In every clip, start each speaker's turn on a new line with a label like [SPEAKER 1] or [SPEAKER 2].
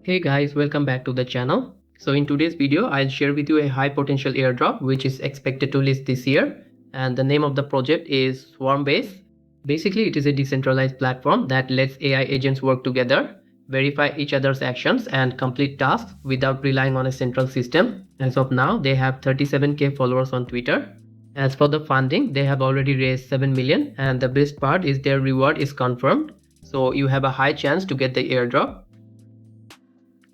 [SPEAKER 1] Hey guys, welcome back to the channel. So in today's video, I'll share with you a high potential airdrop which is expected to list this year, and the name of the project is Swarmbase. Basically, it is a decentralized platform that lets AI agents work together, verify each other's actions and complete tasks without relying on a central system. As of now, they have 37k followers on Twitter. As for the funding, they have already raised 7 million, and the best part is their reward is confirmed. So you have a high chance to get the airdrop.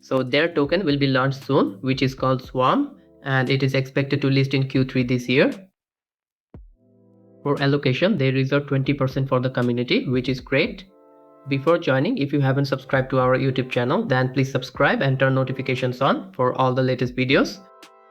[SPEAKER 1] So their token will be launched soon, which is called Swarm, and it is expected to list in Q3 this year. For allocation, they reserve 20% for the community, which is great. Before joining, if you haven't subscribed to our YouTube channel, then please subscribe and turn notifications on for all the latest videos.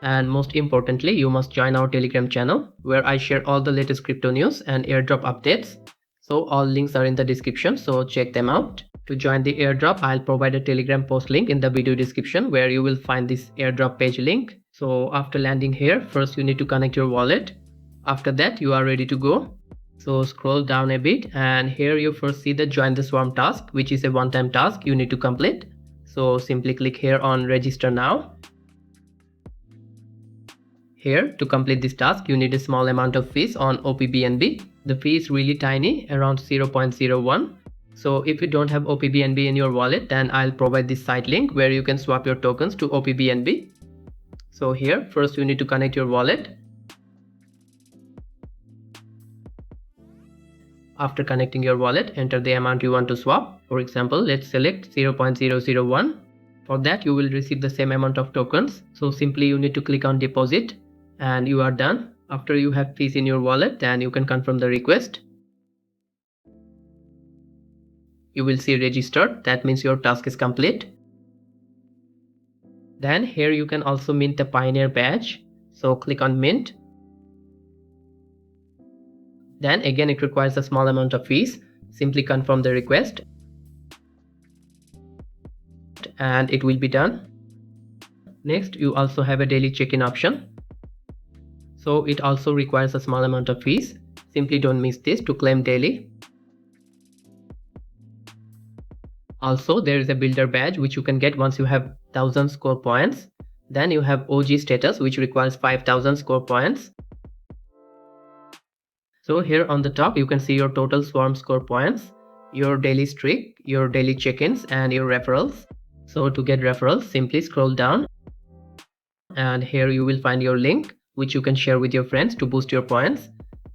[SPEAKER 1] And most importantly, you must join our Telegram channel, where I share all the latest crypto news and airdrop updates. So all links are in the description, so check them out. To join the airdrop, I'll provide a Telegram post link in the video description where you will find this airdrop page link. So after landing here, first you need to connect your wallet. After that, you are ready to go. So scroll down a bit, and here you first see the join the swarm task, which is a one-time task you need to complete. So simply click here on register now. Here, to complete this task, you need a small amount of fees on OPBNB. The fee is really tiny, around 0.01. So if you don't have OPBNB in your wallet, then I'll provide this site link where you can swap your tokens to OPBNB. So here, first you need to connect your wallet. After connecting your wallet, enter the amount you want to swap. For example, let's select 0.001. For that, you will receive the same amount of tokens. So simply you need to click on deposit and you are done. After you have fees in your wallet, then you can confirm the request. You will see registered, that means your task is complete. Then here you can also mint the Pioneer badge. So click on mint. Then again it requires a small amount of fees. Simply confirm the request and it will be done. Next, you also have a daily check-in option. So it also requires a small amount of fees. Simply don't miss this to claim daily. Also, there is a builder badge which you can get once you have 1000 score points. Then you have OG status which requires 5000 score points. So here on the top you can see your total swarm score points, your daily streak, your daily check-ins and your referrals. So to get referrals, simply scroll down and here you will find your link which you can share with your friends to boost your points.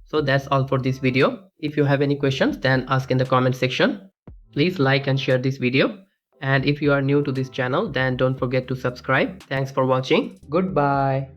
[SPEAKER 1] So that's all for this video. If you have any questions, then ask in the comment section. Please like and share this video. And if you are new to this channel, then don't forget to subscribe. Thanks for watching. Goodbye.